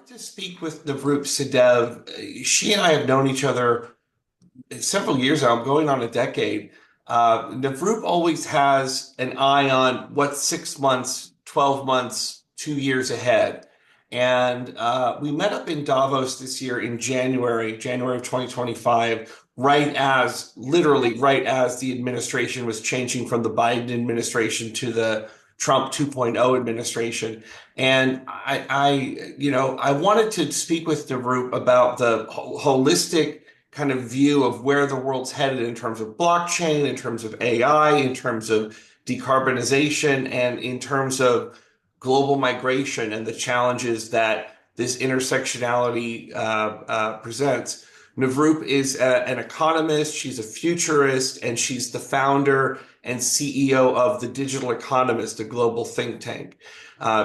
To speak with Navroop Sahdev. She and I have known each other several years now, going on a decade. Navroop always has an eye on what's 6 months, 12 months, 2 years ahead. And we met up in Davos this year in January of 2025, literally right as the administration was changing from the Biden administration to the Trump 2.0 administration. And I wanted to speak with Navroop about the holistic kind of view of where the world's headed in terms of blockchain, in terms of AI, in terms of decarbonization, and in terms of global migration and the challenges that this intersectionality presents. Navroop is an economist, she's a futurist, and she's the founder and CEO of the Digital Economist, a global think tank.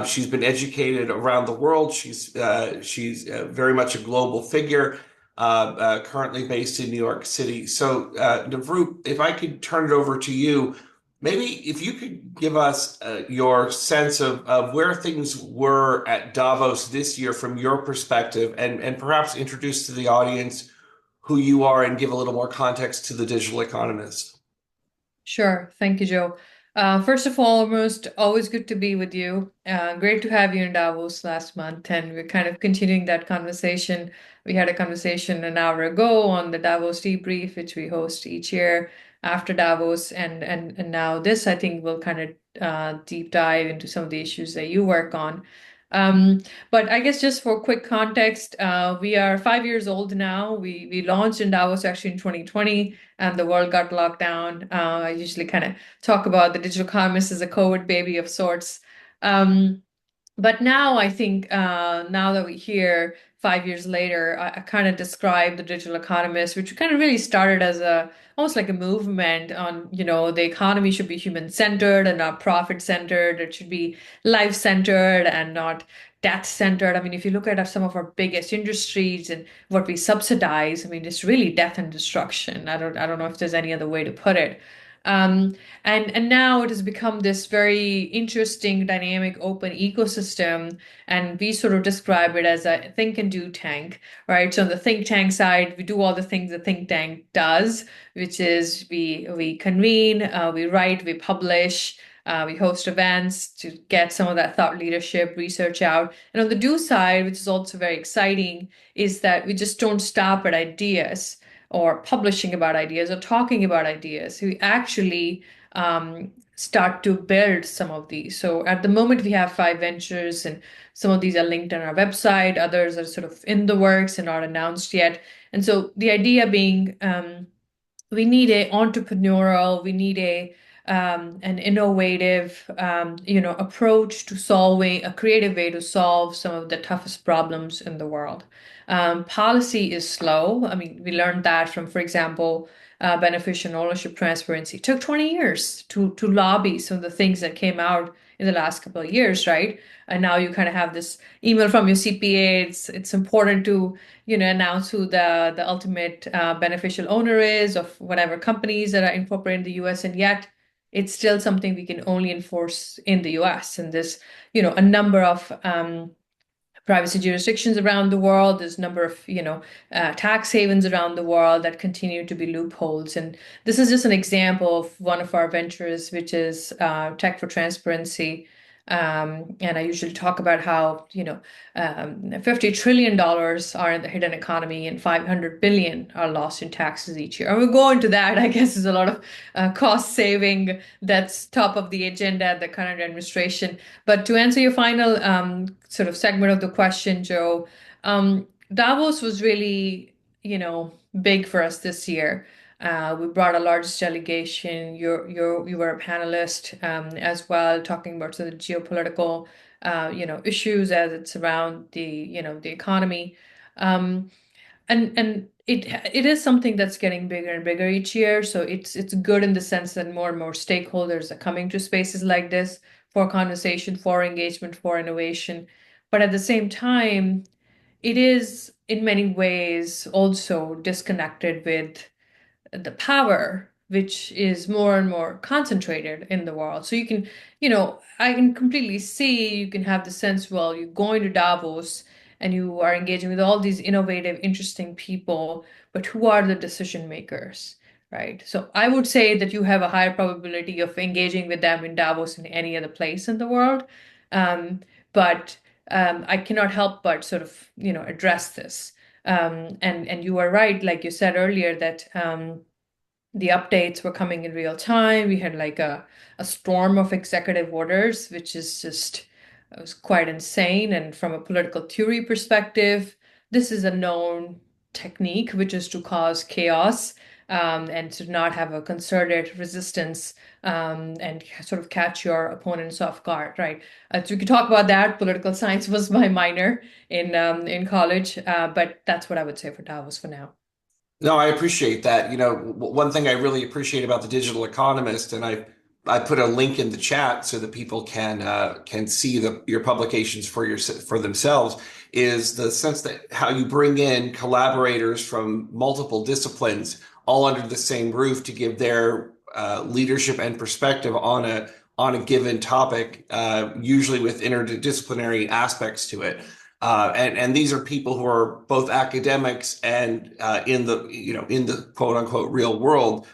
She's been educated around the world. She's very much a global figure, currently based in New York City. So, Navroop, if I could turn it over to you, maybe if you could give us your sense of where things were at Davos this year from your perspective, and perhaps introduce to the audience who you are and give a little more context to the Digital Economist. Sure. Thank you, Joe. First of all, almost always good to be with you. Great to have you in Davos last month, and we're kind of continuing that conversation. We had a conversation an hour ago on the Davos debrief, which we host each year after Davos, and now this, I think, will kind of deep dive into some of the issues that you work on. Um, but I guess just for quick context, we are 5 years old now. We launched in Davos actually in 2020 and the world got locked down. I usually kind of talk about the digital economist as a COVID baby of sorts. Um, but now I think now that we're here 5 years later, I kind of describe the digital economist, which kind of really started as a almost like a movement on, the economy should be human centered and not profit centered. It should be life centered and not death centered. I mean, if you look at some of our biggest industries and what we subsidize, I mean, it's really death and destruction. I don't know if there's any other way to put it. Um, and now it has become this very interesting, dynamic, open ecosystem, and we sort of describe it as a think and do tank, right? So on the think tank side, we do all the things a think tank does, which is we convene, we write, we publish. We host events to get some of that thought leadership research out. And on the do side, which is also very exciting, is that we just don't stop at ideas or publishing about ideas or talking about ideas. We actually start to build some of these. So at the moment, we have 5 ventures, and some of these are linked on our website. Others are sort of in the works and not announced yet. And so the idea being, we need a entrepreneurial, we need an innovative, approach to solving a creative way to solve some of the toughest problems in the world. Policy is slow. I mean, we learned that from, for example, beneficial ownership transparency. It took 20 years to lobby some of the things that came out in the last couple of years, right? And now you kind of have this email from your CPA. It's important to announce who the ultimate beneficial owner is of whatever companies that are incorporated in the US, and yet it's still something we can only enforce in the US. And there's, a number of privacy jurisdictions around the world. There's a number of, tax havens around the world that continue to be loopholes. And this is just an example of one of our ventures, which is Tech for Transparency. And I usually talk about how, $50 trillion are in the hidden economy and 500 billion are lost in taxes each year. And we'll go into that. I guess there's a lot of cost saving that's top of the agenda at the current administration. But to answer your final sort of segment of the question, Joe, Davos was really, big for us this year. We brought a largest delegation. You were a panelist as well, talking about sort of geopolitical, issues as it's around the economy. Um, and it is something that's getting bigger and bigger each year. So it's good in the sense that more and more stakeholders are coming to spaces like this for conversation, for engagement, for innovation. But at the same time, it is in many ways also disconnected with the power, which is more and more concentrated in the world. So you can, I can completely see, you can have the sense, well, you're going to Davos and you are engaging with all these innovative, interesting people, but who are the decision makers, right? So I would say that you have a higher probability of engaging with them in Davos than any other place in the world. Um, but I cannot help but sort of, address this. And you are right, like you said earlier, that the updates were coming in real time. We had like a storm of executive orders, which is just it was quite insane. And from a political theory perspective, this is a known technique, which is to cause chaos and to not have a concerted resistance and sort of catch your opponents off guard, right? So we could talk about that. Political science was my minor in college, but that's what I would say for Davos for now. No, I appreciate that. One thing I really appreciate about the Digital Economist, and I put a link in the chat so that people can see your publications for themselves, is the sense that how you bring in collaborators from multiple disciplines all under the same roof to give their leadership and perspective on a given topic, usually with interdisciplinary aspects to it. And these are people who are both academics and in the quote unquote real world.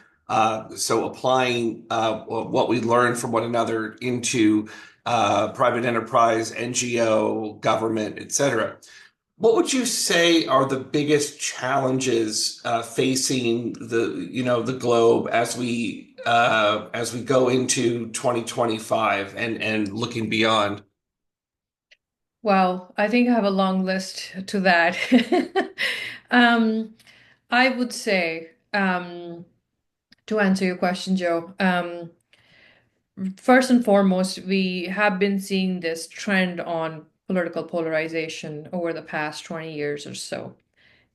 So applying what we learn from one another into private enterprise, NGO, government, etc. What would you say are the biggest challenges facing the globe as we go into 2025 and looking beyond? Well, I think I have a long list to that. Um, I would say, to answer your question, Joe, first and foremost, we have been seeing this trend on political polarization over the past 20 years or so.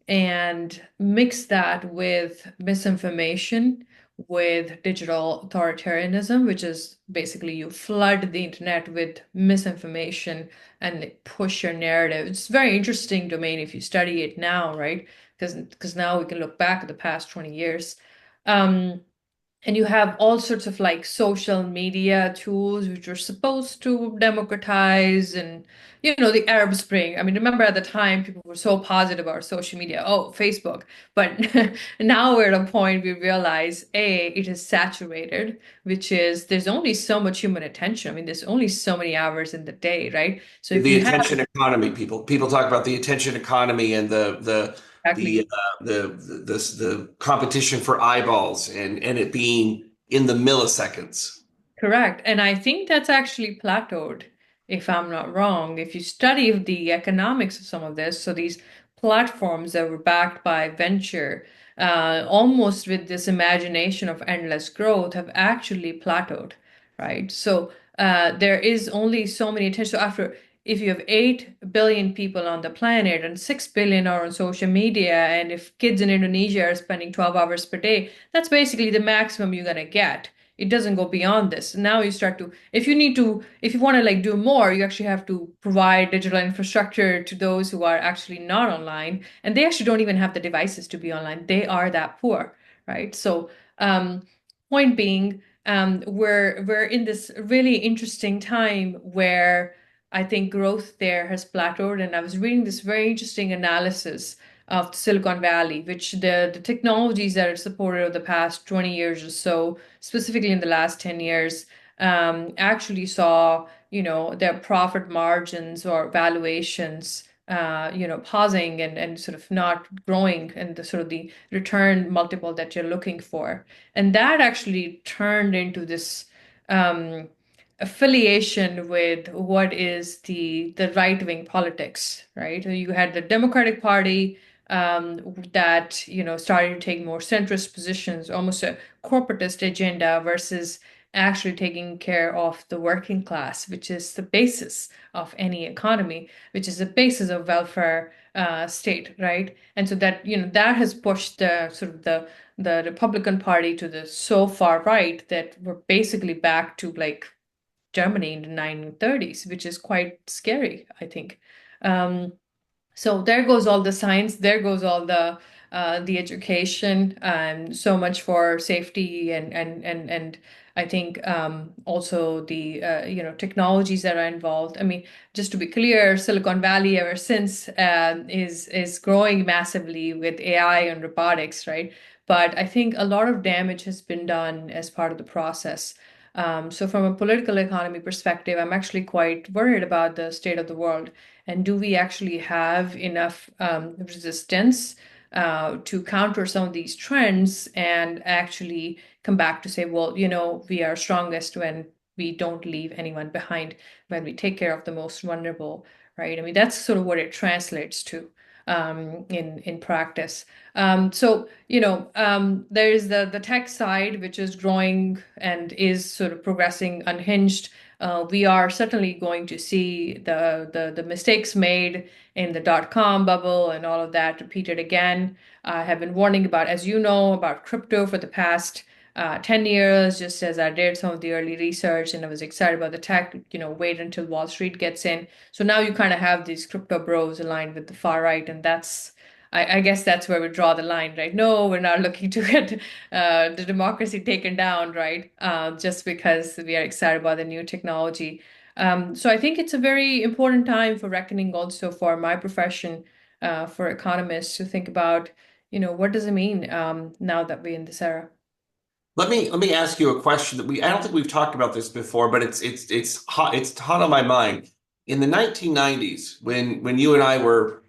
And mix that with misinformation, with digital authoritarianism, which is basically you flood the internet with misinformation and push your narrative. It's a very interesting domain if you study it now, right? Because now we can look back at the past 20 years. Um, and you have all sorts of like social media tools which are supposed to democratize and the Arab Spring. I mean, remember at the time people were so positive about social media. Oh, Facebook. But now we're at a point we realize A, it is saturated, which is there's only so much human attention. I mean, there's only so many hours in the day, right? So if The you have attention economy, people talk about the attention economy and the exactly. the competition for eyeballs and it being in the milliseconds. Correct. And I think that's actually plateaued, if I'm not wrong. If you study the economics of some of this, so these platforms that were backed by venture, almost with this imagination of endless growth, have actually plateaued, right? So there is only so many attention. So after, if you have 8 billion people on the planet and 6 billion are on social media, and if kids in Indonesia are spending 12 hours per day, that's basically the maximum you're gonna get. It doesn't go beyond this. Now you start to, if you want to like do more, you actually have to provide digital infrastructure to those who are actually not online, and they actually don't even have the devices to be online. They are that poor, right? So, point being, we're in this really interesting time where I think growth there has plateaued, and I was reading this very interesting analysis of Silicon Valley, which the technologies that are supported over the past 20 years or so, specifically in the last 10 years, actually saw, their profit margins or valuations, pausing and sort of not growing and the sort of the return multiple that you're looking for. And that actually turned into this um, affiliation with what is the right-wing politics, right? You had the Democratic Party that started to take more centrist positions, almost a corporatist agenda versus actually taking care of the working class, which is the basis of any economy, which is the basis of welfare state, right? And so that that has pushed the sort of the Republican Party to the so far right that we're basically back to like Germany in the 1930s, which is quite scary, I think. Um, so there goes all the science, there goes all the education, so much for safety and I think also the technologies that are involved. I mean, just to be clear, Silicon Valley ever since is growing massively with AI and robotics, right? But I think a lot of damage has been done as part of the process. So from a political economy perspective, I'm actually quite worried about the state of the world. And do we actually have enough resistance to counter some of these trends and actually come back to say, well, we are strongest when we don't leave anyone behind, when we take care of the most vulnerable, right? I mean, that's sort of what it translates to in practice. There's the tech side, which is growing and is sort of progressing unhinged. We are certainly going to see the mistakes made in the dot-com bubble and all of that repeated again. I have been warning about, as you know, about crypto for the past 10 years, just as I did some of the early research and I was excited about the tech, wait until Wall Street gets in. So now you kind of have these crypto bros aligned with the far right, and I guess that's where we draw the line, right? No, we're not looking to get the democracy taken down, right? Just because we are excited about the new technology. So I think it's a very important time for reckoning also for my profession, for economists to think about, what does it mean now that we're in this era? Let me ask you a question that I don't think we've talked about this before, but it's hot on my mind. In the 1990s, when you and I were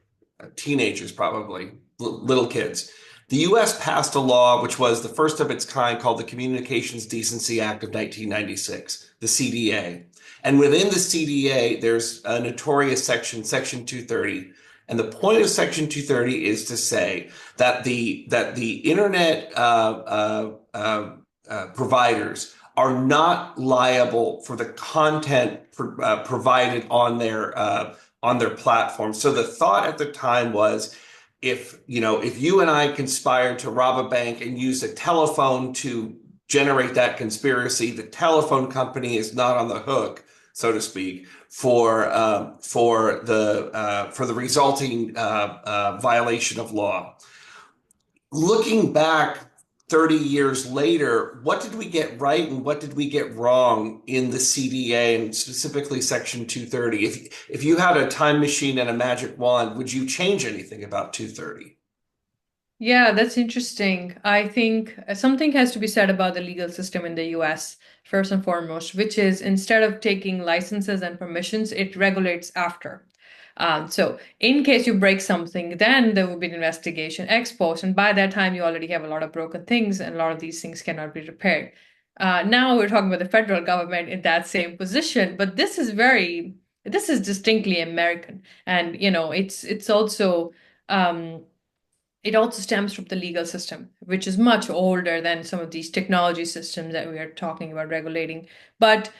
teenagers, probably little kids, the U.S. passed a law which was the first of its kind called the Communications Decency Act of 1996, the CDA. And within the CDA, there's a notorious Section 230. And the point of Section 230 is to say that the internet providers are not liable for the content provided on their platform. So the thought at the time was, if you and I conspired to rob a bank and use a telephone to generate that conspiracy, the telephone company is not on the hook, so to speak, for the resulting violation of law. Looking back 30 years later, what did we get right and what did we get wrong in the CDA and specifically Section 230? If you had a time machine and a magic wand, would you change anything about 230? Yeah, that's interesting. I think something has to be said about the legal system in the US, first and foremost, which is instead of taking licenses and permissions, it regulates after. So in case you break something, then there will be an investigation ex post, and by that time you already have a lot of broken things, and a lot of these things cannot be repaired. Now we're talking about the federal government in that same position, but this is distinctly American, and it's also it also stems from the legal system, which is much older than some of these technology systems that we are talking about regulating. But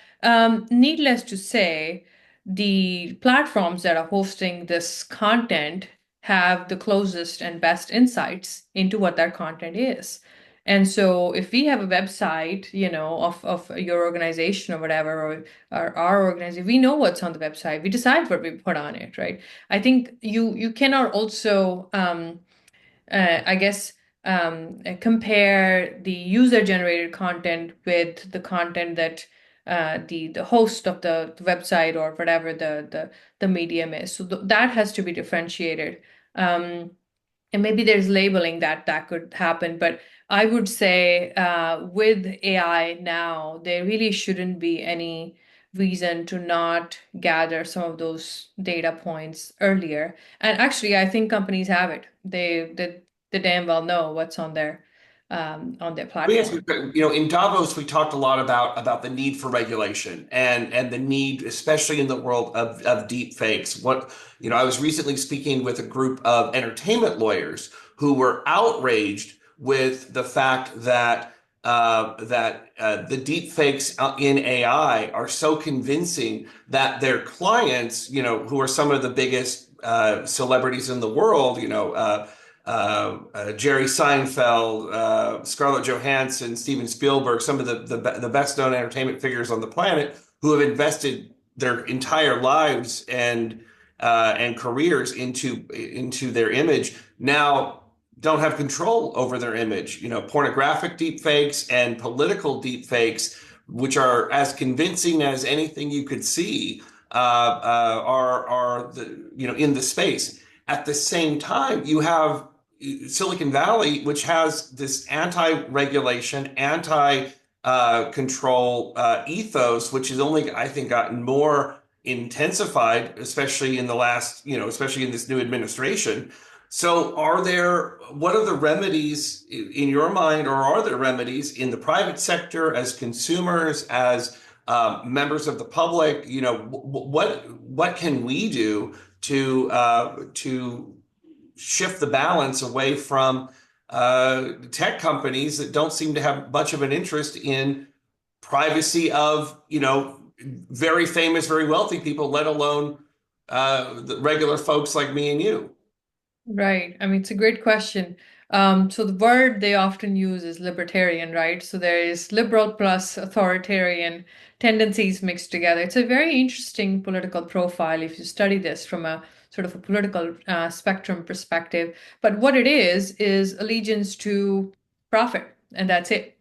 needless to say, the platforms that are hosting this content have the closest and best insights into what that content is. And so if we have a website, of your organization or whatever, or our organization, we know what's on the website. We decide what we put on it, right? I think you cannot also I guess, compare the user-generated content with the content that the host of the website or whatever the medium is. So that has to be differentiated. And maybe there's labeling that could happen, but I would say with AI now, there really shouldn't be any reason to not gather some of those data points earlier. And actually, I think companies have it. They damn well know what's on their Yes, platform. in Davos, we talked a lot about the need for regulation and the need, especially in the world of deep fakes. I was recently speaking with a group of entertainment lawyers who were outraged with the fact that the deep fakes in AI are so convincing that their clients, who are some of the biggest celebrities in the world, Jerry Seinfeld, Scarlett Johansson, Steven Spielberg, some of the best known entertainment figures on the planet who have invested their entire lives and careers into their image now don't have control over their image. Pornographic deepfakes and political deepfakes which are as convincing as anything you could see, are the in the space. At the same time, you have Silicon Valley, which has this anti-regulation, anti-control ethos, which has only, I think, gotten more intensified, especially in the last, especially in this new administration. So, what are the remedies in your mind, or are there remedies in the private sector as consumers, as members of the public? What can we do to shift the balance away from tech companies that don't seem to have much of an interest in privacy of, very famous, very wealthy people, let alone the regular folks like me and you? Right. I mean, it's a great question. So the word they often use is libertarian, right? So there is liberal plus authoritarian tendencies mixed together. It's a very interesting political profile if you study this from a sort of a political spectrum perspective. But what it is allegiance to profit, and that's it.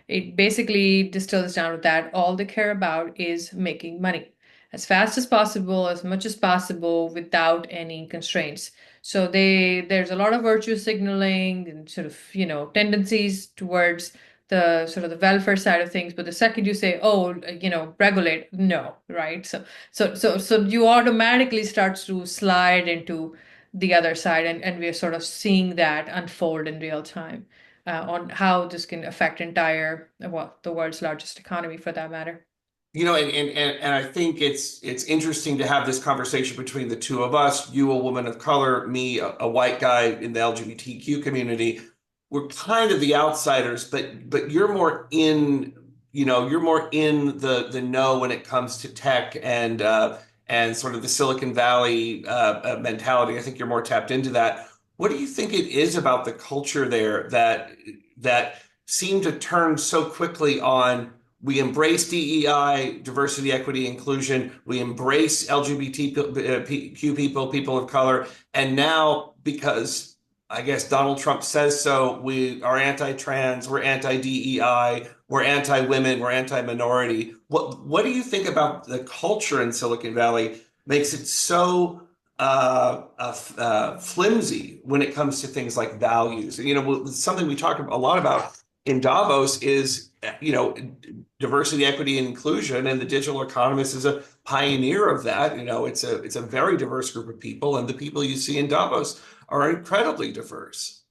It basically distills down to that all they care about is making money as fast as possible, as much as possible, without any constraints. So there's a lot of virtue signaling and sort of, tendencies towards the sort of the welfare side of things. But the second you say, oh, regulate, no, right? So you automatically start to slide into the other side, and we're sort of seeing that unfold in real time on how this can affect entire, well, the world's largest economy for that matter. And I think it's interesting to have this conversation between the two of us, you a woman of color, me a white guy in the LGBTQ community. We're kind of the outsiders, but you're more in the know when it comes to tech and sort of the Silicon Valley mentality. I think you're more tapped into that. What do you think it is about the culture there that seemed to turn so quickly on? We embrace DEI, diversity, equity, inclusion. We embrace LGBTQ people, people of color. And now, because I guess Donald Trump says so, we are anti-trans, we're anti-DEI, we're anti-women, we're anti-minority. What do you think about the culture in Silicon Valley makes it so flimsy when it comes to things like values? Something we talk a lot about in Davos is, diversity, equity, and inclusion, and the Digital Economist is a pioneer of that. It's a very diverse group of people, and the people you see in Davos are incredibly diverse.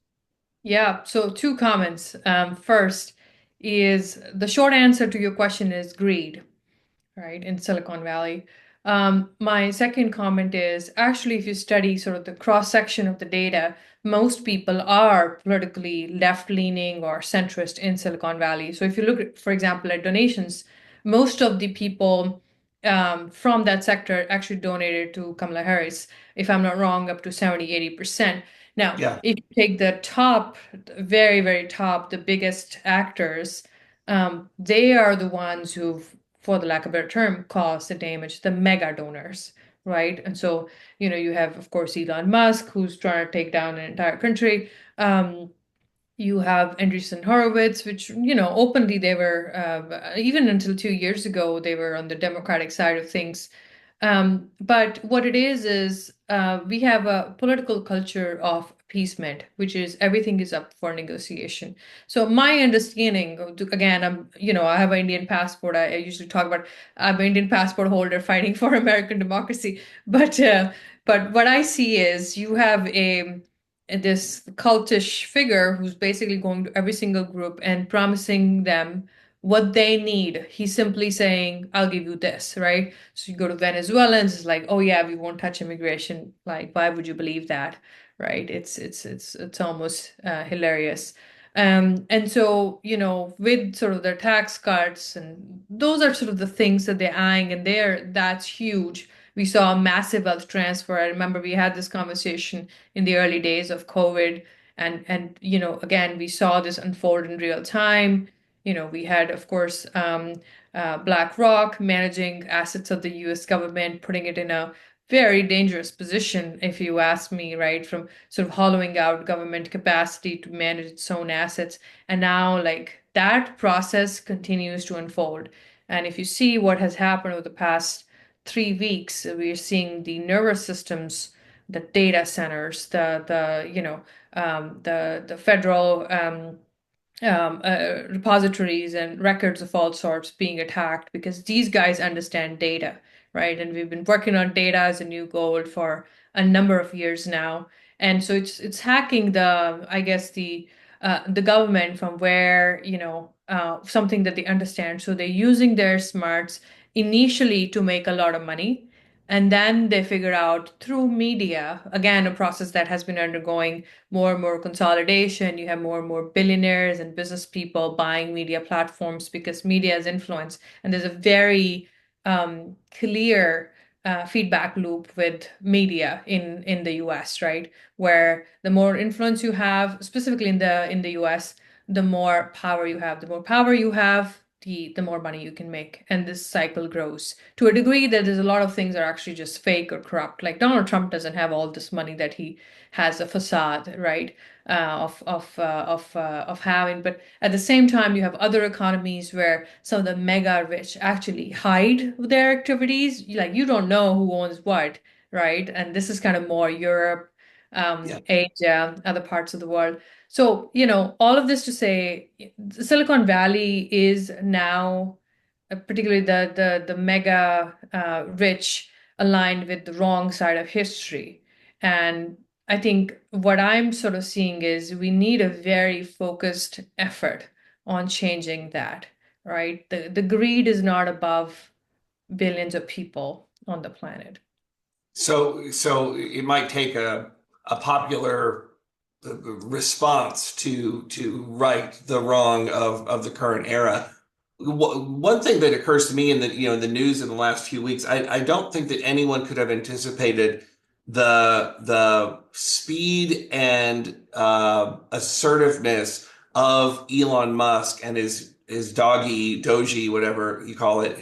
Yeah, so two comments. First is the short answer to your question is greed, right, in Silicon Valley. My second comment is actually, if you study sort of the cross section of the data, most people are politically left leaning or centrist in Silicon Valley. So if you look at, for example, at donations, most of the people from that sector actually donated to Kamala Harris, if I'm not wrong, up to 70-80%. Now, Yeah. if you take the top, very, very top, the biggest actors, they are the ones who've, for the lack of a better term, caused the damage, the mega donors, right? And so, you have, of course, Elon Musk, who's trying to take down an entire country. You have Andreessen Horowitz, which, openly they were, even until 2 years ago, they were on the Democratic side of things. But what it is we have a political culture of appeasement, which is everything is up for negotiation. So my understanding, again, I have an Indian passport. I usually talk about I'm an Indian passport holder fighting for American democracy. But what I see is you have this cultish figure who's basically going to every single group and promising them what they need. He's simply saying, I'll give you this, right? So you go to Venezuelans, it's like, oh yeah, we won't touch immigration. Like, why would you believe that? Right? It's almost hilarious. And so, with sort of their tax cuts, and those are sort of the things that they're eyeing, and that's huge. We saw a massive wealth transfer. I remember we had this conversation in the early days of COVID, and again, we saw this unfold in real time. We had, of course, BlackRock managing assets of the US government, putting it in a very dangerous position, if you ask me, right? From sort of hollowing out government capacity to manage its own assets. And now, like, that process continues to unfold. And if you see what has happened over the past 3 weeks, we're seeing the nervous systems, the data centers, the federal repositories and records of all sorts being attacked because these guys understand data, right? And we've been working on data as a new gold for a number of years now. And so it's hacking I guess the government from where, something that they understand. So they're using their smarts initially to make a lot of money. And then they figure out through media, again, a process that has been undergoing more and more consolidation. You have more and more billionaires and business people buying media platforms because media is influence. And there's a very clear feedback loop with media in the US, right? Where the more influence you have, specifically in the US, the more power you have. The more power you have, the more money you can make. And this cycle grows to a degree that there's a lot of things that are actually just fake or corrupt. Like Donald Trump doesn't have all this money that he has a facade, right? Of having, but at the same time, you have other economies where some of the mega rich actually hide their activities. Like you don't know who owns what, right? And this is kind of more Europe, Yeah. Asia, other parts of the world. So, all of this to say, Silicon Valley is now, particularly the mega rich, aligned with the wrong side of history. And I think what I'm sort of seeing is we need a very focused effort on changing that, right? The greed is not above billions of people on the planet. So it might take a popular response to right the wrong of the current era. One thing that occurs to me in the news in the last few weeks, I don't think that anyone could have anticipated the speed and assertiveness of Elon Musk and his doji, whatever you call it,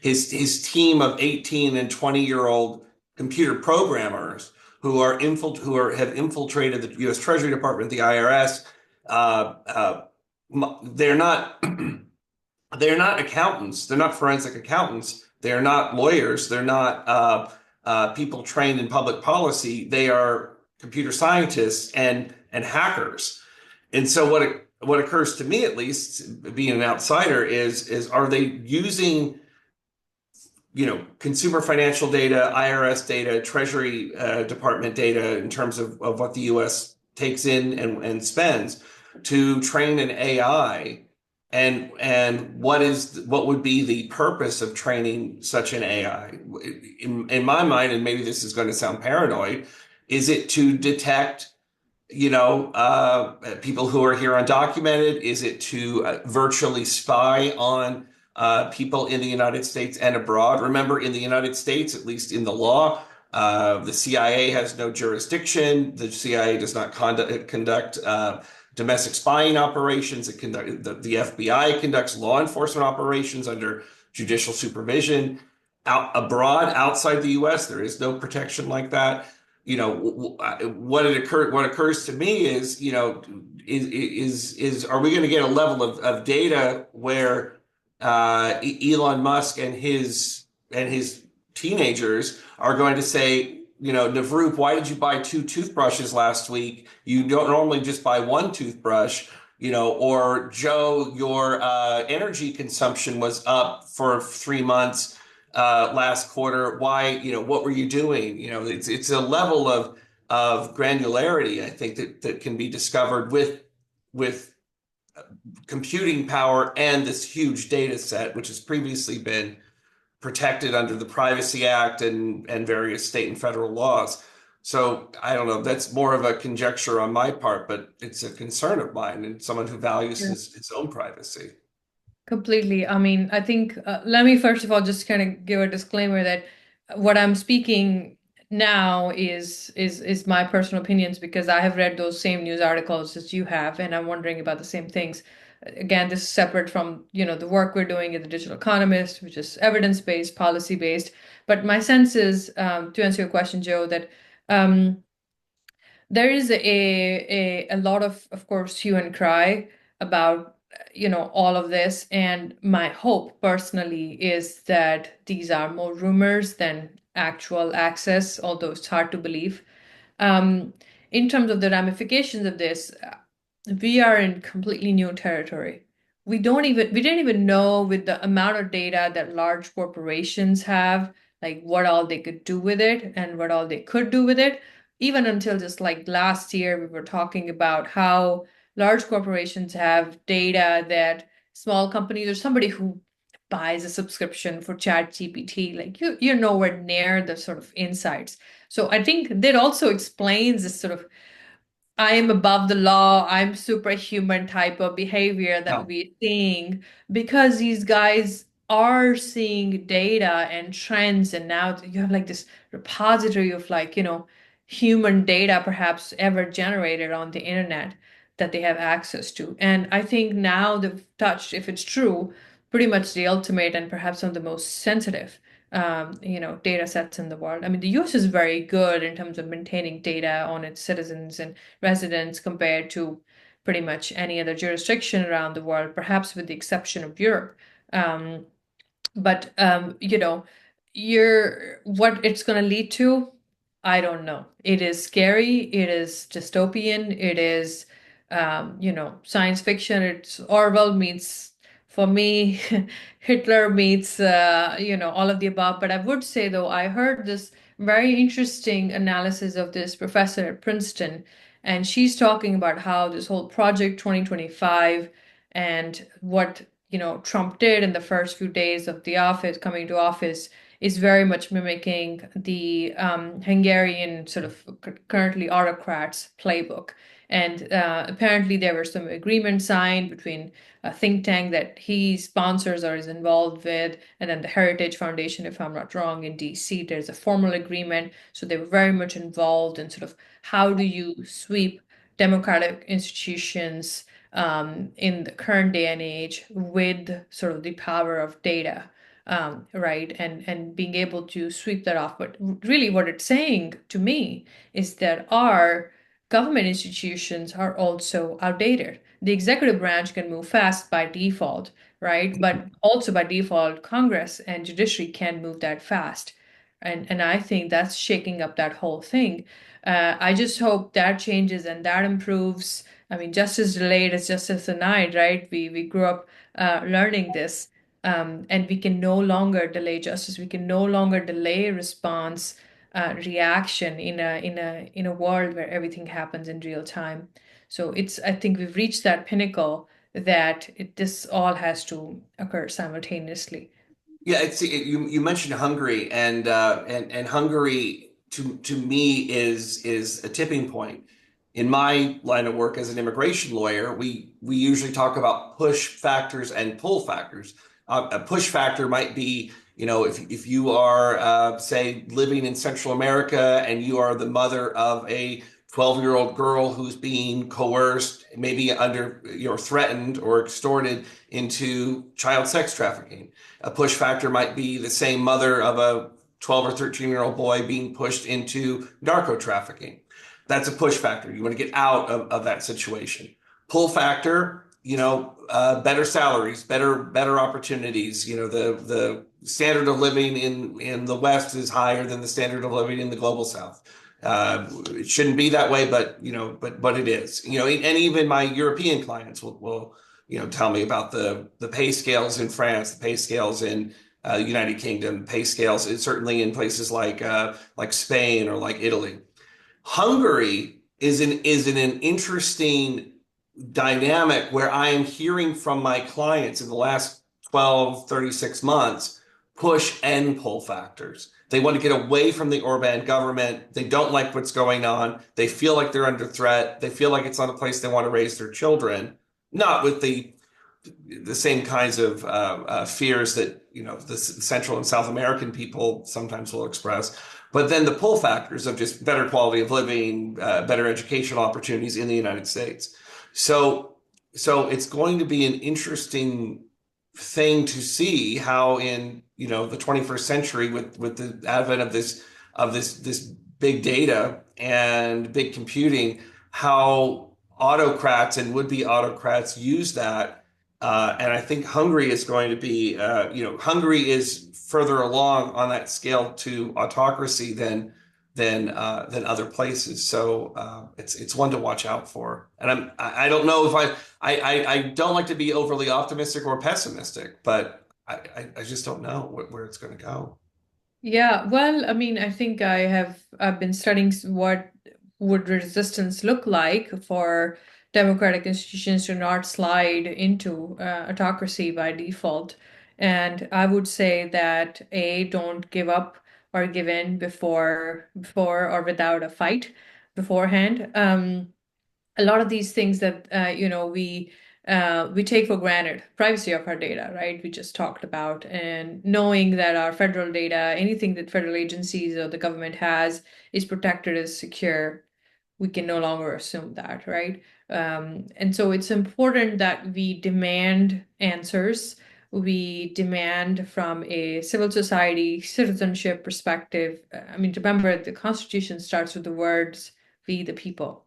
his team of 18 and 20-year-old computer programmers who have infiltrated the U.S. Treasury Department, the IRS. Uh, uh, they're not they're not accountants. They're not forensic accountants. They're not lawyers. They're not people trained in public policy. They are computer scientists and hackers. And so what occurs to me, at least, being an outsider, is are they using consumer financial data, IRS data, Treasury Department data in terms of what the US takes in and spends to train an AI? And what would be the purpose of training such an AI? In my mind, and maybe this is going to sound paranoid, is it to detect people who are here undocumented? Is it to virtually spy on people in the United States and abroad? Remember, in the United States, at least in the law, the CIA has no jurisdiction. The CIA does not conduct domestic spying operations. The FBI conducts law enforcement operations under judicial supervision. Abroad, outside the U.S., there is no protection like that. What occurs to me is, are we going to get a level of data where Elon Musk and his teenagers are going to say, Navroop, why did you buy two toothbrushes last week? You don't normally just buy one toothbrush. Or Joe, your energy consumption was up for 3 months last quarter. Why, what were you doing? It's a level of granularity, I think, that can be discovered with computing power and this huge data set, which has previously been protected under the Privacy Act and various state and federal laws. So I don't know. That's more of a conjecture on my part, but it's a concern of mine and someone who values his own privacy. Completely. I mean, I think let me first of all just kind of give a disclaimer that what I'm speaking now is my personal opinions because I have read those same news articles as you have, and I'm wondering about the same things. Again, this is separate from, the work we're doing at the Digital Economist, which is evidence-based, policy-based. But my sense is, to answer your question, Joe, that um, there is a lot of course, hue and cry about all of this. And my hope personally is that these are more rumors than actual access, although it's hard to believe. Um, in terms of the ramifications of this, we are in completely new territory. We didn't even know with the amount of data that large corporations have, like what all they could do with it and what all they could do with it. Even until just like last year, we were talking about how large corporations have data that small companies or somebody who buys a subscription for Chat GPT, like you're nowhere near the sort of insights. So I think that also explains this sort of I am above the law, I'm superhuman type of behavior that Yeah. we're seeing because these guys are seeing data and trends, and now you have like this repository of like, human data perhaps ever generated on the internet that they have access to. And I think now they've touched, if it's true, pretty much the ultimate and perhaps some of the most sensitive data sets in the world. I mean, the US is very good in terms of maintaining data on its citizens and residents compared to pretty much any other jurisdiction around the world, perhaps with the exception of Europe. Um, but you're what it's going to lead to, I don't know. It is scary. It is dystopian. It is, science fiction. It's Orwell meets, for me, Hitler meets, all of the above. But I would say, though, I heard this very interesting analysis of this professor at Princeton, and she's talking about how this whole Project 2025 and what Trump did in the first few days of the office, coming to office, is very much mimicking the Hungarian sort of currently autocrats playbook. And apparently, there were some agreements signed between a think tank that he sponsors or is involved with, and then the Heritage Foundation, if I'm not wrong, in DC. There's a formal agreement. So they were very much involved in sort of how do you sweep democratic institutions in the current day and age with sort of the power of data, right? And being able to sweep that off. But really, what it's saying to me is that our government institutions are also outdated. The executive branch can move fast by default, right? But also by default, Congress and judiciary can move that fast. And I think that's shaking up that whole thing. I just hope that changes and that improves. I mean, justice delayed is justice denied, right? We grew up learning this, and we can no longer delay justice. We can no longer delay response, reaction in a world where everything happens in real time. So I think we've reached that pinnacle that this all has to occur simultaneously. Yeah, you mentioned Hungary, and Hungary to me is a tipping point. In my line of work as an immigration lawyer, we usually talk about push factors and pull factors. A push factor might be, if you are say living in Central America and you are the mother of a 12-year-old girl who's being coerced, maybe under, threatened or extorted into child sex trafficking. A push factor might be the same mother of a 12 or 13-year-old boy being pushed into narco trafficking. That's a push factor. You want to get out of that situation. Pull factor, better salaries, better opportunities. The standard of living in the West is higher than the standard of living in the global South. It shouldn't be that way, but it is. And even my European clients will tell me about the pay scales in France, the pay scales in the United Kingdom, pay scales certainly in places like Spain or like Italy. Hungary is in an interesting dynamic where I am hearing from my clients in the last 12, 36 months, push and pull factors. They want to get away from the Orban government. They don't like what's going on. They feel like they're under threat. They feel like it's not a place they want to raise their children, not with the same kinds of fears that the Central and South American people sometimes will express. But then the pull factors of just better quality of living, better educational opportunities in the United States. So, so it's going to be an interesting thing to see how in the 21st century with the advent of this big data and big computing, how autocrats and would-be autocrats use that And I think Hungary is going to be, Hungary is further along on that scale to autocracy than other places. So it's one to watch out for. And I don't know if I don't like to be overly optimistic or pessimistic, but I just don't know where it's going to go. Yeah, well, I mean, I think I've been studying what would resistance look like for democratic institutions to not slide into autocracy by default. And I would say that A, don't give up or give in before or without a fight beforehand. A lot of these things that we take for granted, privacy of our data, right? We just talked about, and knowing that our federal data, anything that federal agencies or the government has, is protected, is secure. We can no longer assume that, right? And so it's important that we demand answers. We demand from a civil society citizenship perspective. I mean, remember, the Constitution starts with the words, "We the people."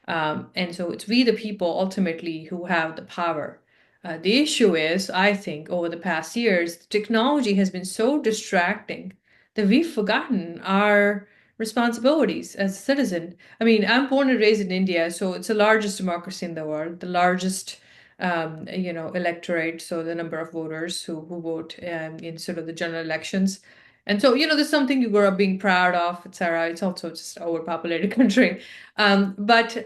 And so it's we, the people, ultimately who have the power. The issue is, I think, over the past years, technology has been so distracting that we've forgotten our responsibilities as a citizen. I mean, I'm born and raised in India, so it's the largest democracy in the world, the largest, electorate, so the number of voters who vote in sort of the general elections. And so, there's something you grow up being proud of, etc. It's also just an overpopulated country. But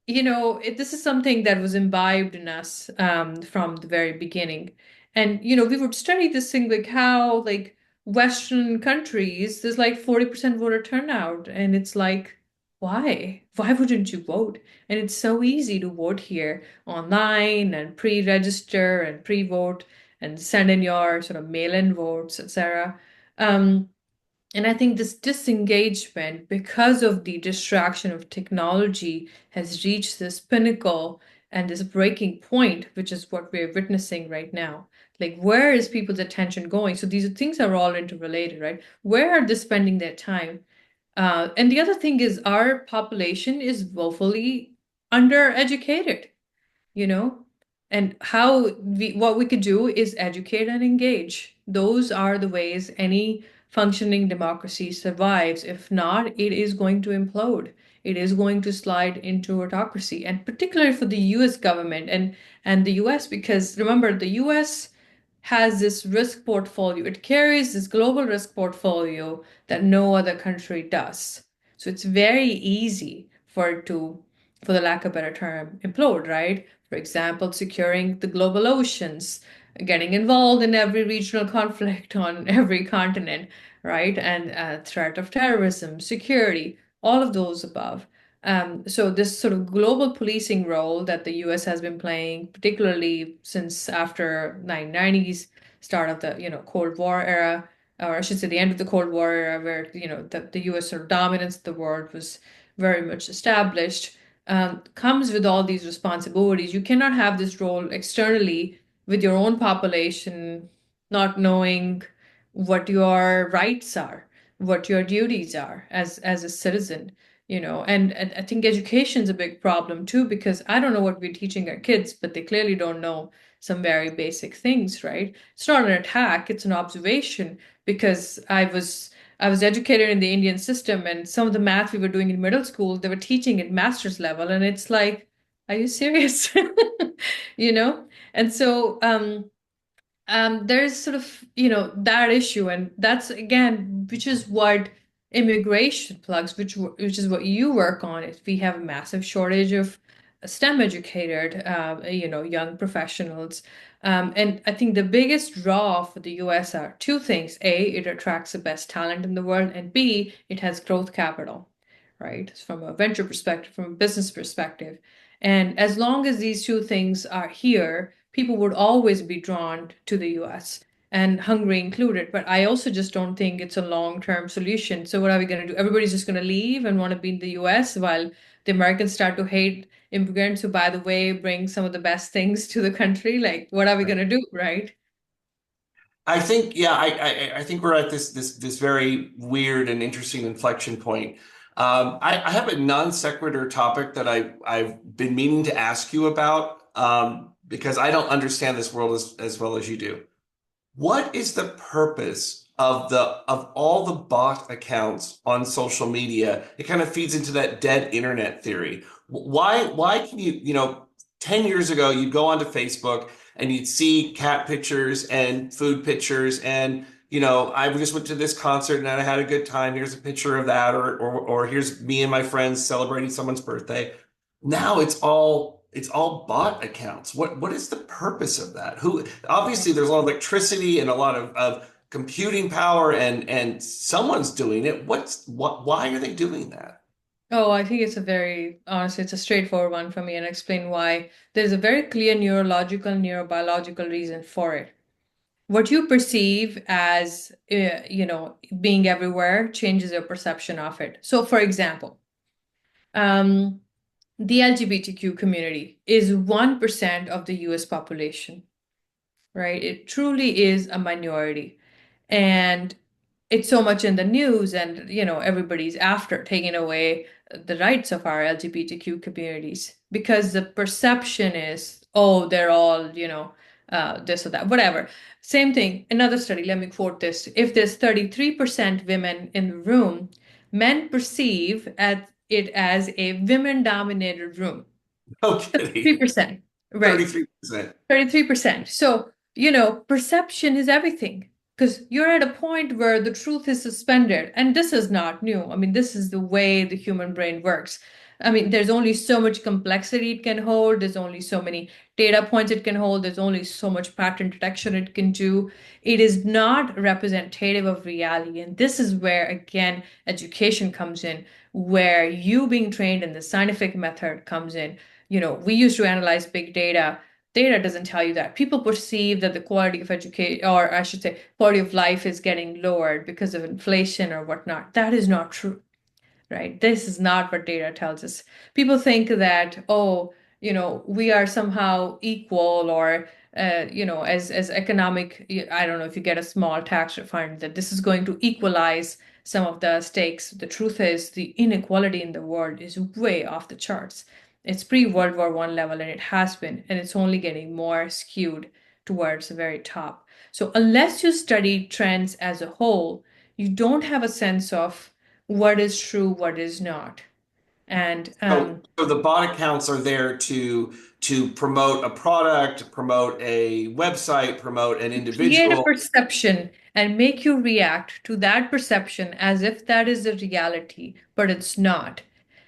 this is something that was imbibed in us from the very beginning. And, we would study this thing like how, like, Western countries, there's like 40% voter turnout. And it's like, why? Why wouldn't you vote? And it's so easy to vote here online and pre-register and pre-vote and send in your sort of mail-in votes, etc. Um, and I think this disengagement, because of the distraction of technology, has reached this pinnacle and this breaking point, which is what we're witnessing right now. Like, where is people's attention going? So these things are all interrelated, right? Where are they spending their time? And the other thing is, our population is woefully undereducated, you know? And what we could do is educate and engage. Those are the ways any functioning democracy survives. If not, it is going to implode. It is going to slide into autocracy, and particularly for the US government and the US, because remember, the US has this risk portfolio. It carries this global risk portfolio that no other country does. So it's very easy for it to, for the lack of a better term, implode, right? For example, securing the global oceans, getting involved in every regional conflict on every continent, right? And threat of terrorism, security, all of those above. So this sort of global policing role that the US has been playing, particularly since after 1990s, start of the, Cold War era, or I should say the end of the Cold War era, where, the US sort of dominance of the world was very much established, comes with all these responsibilities. You cannot have this role externally with your own population not knowing what your rights are, what your duties are as a citizen, and I think education is a big problem too, because I don't know what we're teaching our kids, but they clearly don't know some very basic things, right? It's not an attack, it's an observation, because I was educated in the Indian system, and some of the math we were doing in middle school, they were teaching at master's level, and it's like, are you serious? You know? And so there's sort of, that issue, and that's again, which is what immigration plugs, which is what you work on. Is we have a massive shortage of STEM educated, young professionals. And I think the biggest draw for the US are two things. A, it attracts the best talent in the world, and B, it has growth capital, right? It's from a venture perspective, from a business perspective. And as long as these two things are here, people would always be drawn to the US, and Hungary included. But I also just don't think it's a long-term solution. So what are we going to do? Everybody's just going to leave and want to be in the US while the Americans start to hate immigrants who, by the way, bring some of the best things to the country. Like, what are we going to do, right? I think, yeah, I think we're at this very weird and interesting inflection point. I have a non sequitur topic that I've been meaning to ask you about. because I don't understand this world as well as you do. What is the purpose of the of all the bot accounts on social media? It kind of feeds into that dead internet theory. Why can you, 10 years ago you'd go onto Facebook and you'd see cat pictures and food pictures and I just went to this concert and I had a good time. Here's a picture of that, or here's me and my friends celebrating someone's birthday. Now it's all bot accounts. What is the purpose of that? Who obviously there's a lot of electricity and a lot of computing power and someone's doing it. Why are they doing that? Oh, I think honestly, it's a straightforward one for me and explain why. There's a very clear neurological, neurobiological reason for it. What you perceive as, being everywhere changes your perception of it. So, for example, um, the LGBTQ community is 1% of the US population, right? It truly is a minority. And it's so much in the news, and everybody's after taking away the rights of our LGBTQ communities because the perception is, oh, they're all, this or that, whatever. Same thing. Another study, let me quote this. If there's 33% women in the room, men perceive it as a women-dominated room. No kidding. 3%. Right. 33%. 33%. So, perception is everything because you're at a point where the truth is suspended. And this is not new. I mean, this is the way the human brain works. I mean, there's only so much complexity it can hold. There's only so many data points it can hold. There's only so much pattern detection it can do. It is not representative of reality. And this is where, again, education comes in, where you being trained in the scientific method comes in. We used to analyze big data. Data doesn't tell you that. People perceive that the quality of education, or I should say, quality of life is getting lowered because of inflation or whatnot. That is not true, right? This is not what data tells us. People think that, oh, we are somehow equal, or, as economic, I don't know, if you get a small tax refund, that this is going to equalize some of the stakes. The truth is, the inequality in the world is way off the charts. It's pre-World War One level, and it has been, and it's only getting more skewed towards the very top. So unless you study trends as a whole, you don't have a sense of what is true, what is not. And So the bot accounts are there to promote a product, promote a website, promote an create a individual. perception and make you react to that perception as if that is the reality, but it's not.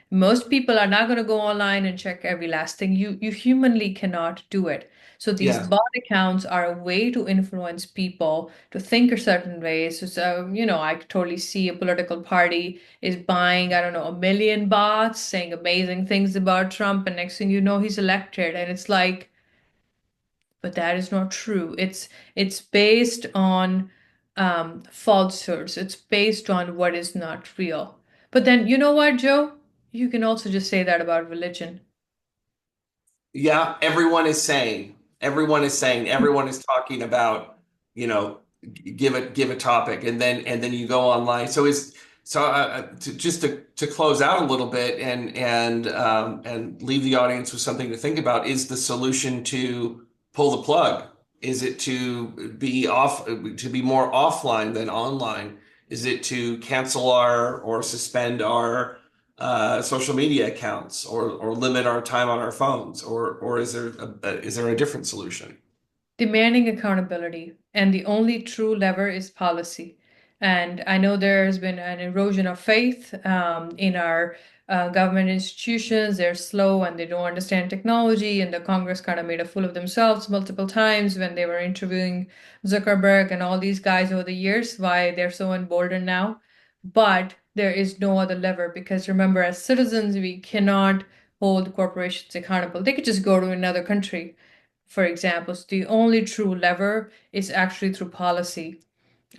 Most people are not going to go online and check every last thing. You humanly cannot do it. So these Yeah. bot accounts are a way to influence people to think a certain way. So, I could totally see a political party is buying, I don't know, 1 million bots saying amazing things about Trump, and next thing you know, he's elected. And it's like, but that is not true. It's based on falsehoods. It's based on what is not real. But then you know what, Joe? You can also just say that about religion. Yeah, everyone is talking about, you know, give a topic and then you go online. Just to close out a little bit and leave the audience with something to think about, is the solution to pull the plug? Is it to be more offline than online? Is it to cancel our or suspend our social media accounts or limit our time on our phones, or is there a different solution? Demanding accountability, and the only true lever is policy. And I know there's been an erosion of faith in our government institutions. They're slow and they don't understand technology, and the Congress kind of made a fool of themselves multiple times when they were interviewing Zuckerberg and all these guys over the years, why they're so emboldened now. But there is no other lever because remember, as citizens, we cannot hold corporations accountable. They could just go to another country, for example. So the only true lever is actually through policy.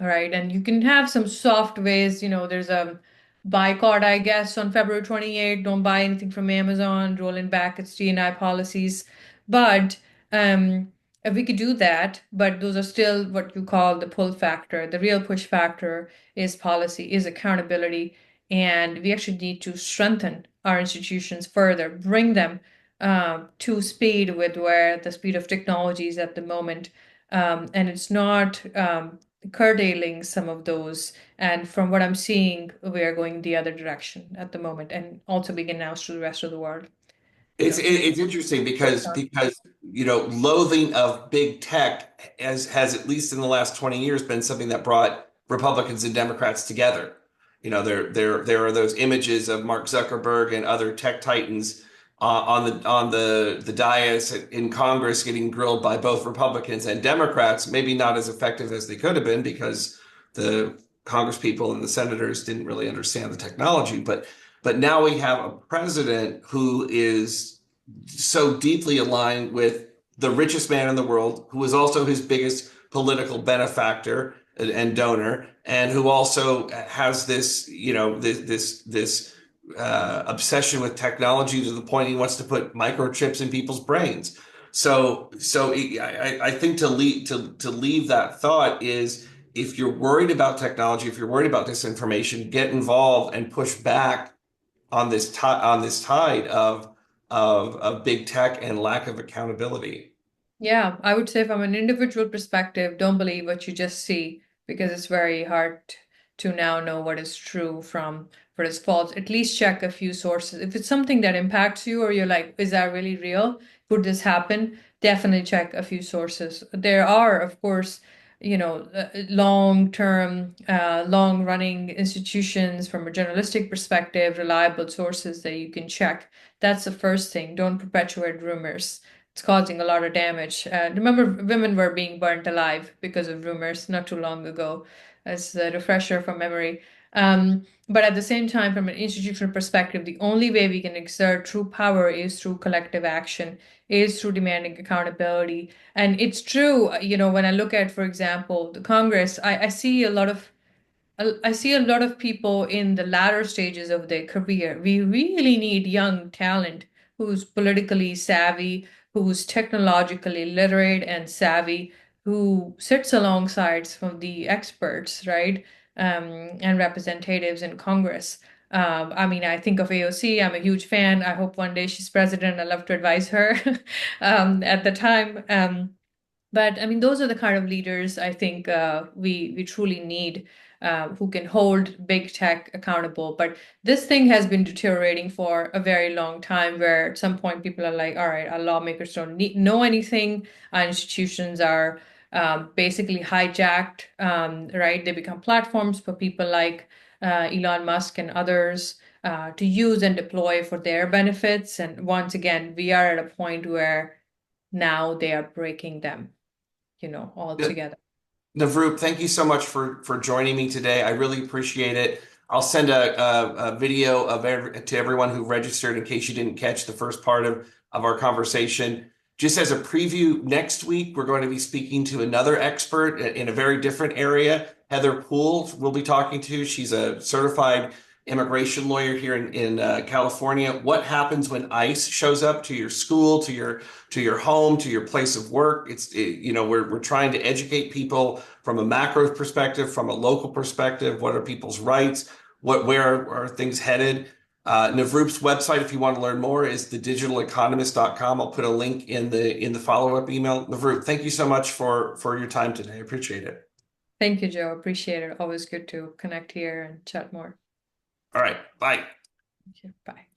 All right. And you can have some soft ways. There's a boycott, I guess, on February 28th. Don't buy anything from Amazon, rolling back its D&I policies. But if we could do that, but those are still what you call the pull factor. The real push factor is policy, is accountability. And we actually need to strengthen our institutions further, bring them to speed with where the speed of technology is at the moment. And it's not curtailing some of those. And from what I'm seeing, we are going the other direction at the moment, and also being announced to the rest of the world. It's So, it's interesting because loathing of big tech has at least in the last 20 years been something that brought Republicans and Democrats together. There are those images of Mark Zuckerberg and other tech titans on the dais in Congress getting grilled by both Republicans and Democrats, maybe not as effective as they could have been because the Congress people and the senators didn't really understand the technology, but now we have a president who is so deeply aligned with the richest man in the world, who is also his biggest political benefactor and donor, and who also has this, obsession with technology to the point he wants to put microchips in people's brains. I think to leave that thought is if you're worried about technology, if you're worried about disinformation, get involved and push back on this tide of big tech and lack of accountability. yeah, I would say from an individual perspective, don't believe what you just see because it's very hard to now know what is true from what is false. At least check a few sources. If it's something that impacts you or you're like, is that really real? Could this happen? Definitely check a few sources. There are, of course, long-term, long-running institutions from a journalistic perspective, reliable sources that you can check. That's the first thing. Don't perpetuate rumors. It's causing a lot of damage. Remember, women were being burnt alive because of rumors not too long ago, as a refresher from memory. But at the same time, from an institutional perspective, the only way we can exert true power is through collective action, is through demanding accountability. And it's true, when I look at, for example, the Congress, I see a lot of I see a lot of people in the latter stages of their career. We really need young talent who's politically savvy, who's technologically literate and savvy, who sits alongside some of the experts, right? And representatives in Congress. I mean, I think of AOC. I'm a huge fan. I hope one day she's president. I love to advise her at the time. But I mean, those are the kind of leaders I think we truly need, who can hold big tech accountable. But this thing has been deteriorating for a very long time, where at some point people are like, all right, our lawmakers don't know anything. Our institutions are basically hijacked, right? They become platforms for people like Elon Musk and others to use and deploy for their benefits. And once again, we are at a point where now they are breaking them, all together. Navroop, thank you so much for joining me today. I really appreciate it. I'll send a video to everyone who registered in case you didn't catch the first part of our conversation. Just as a preview, next week we're going to be speaking to another expert in a very different area. Heather Poole we'll be talking to. She's a certified immigration lawyer here in California. What happens when ICE shows up to your school, to your home, to your place of work? We're trying to educate people from a macro perspective, from a local perspective. What are people's rights? Where are things headed? Navroop's website, if you want to learn more, is thedigitaleconomist.com. I'll put a link in the follow-up email. Navroop, thank you so much for your time today. I appreciate it. Thank you, Joe. Appreciate it. Always good to connect here and chat more. All right, bye. Thank you. Bye.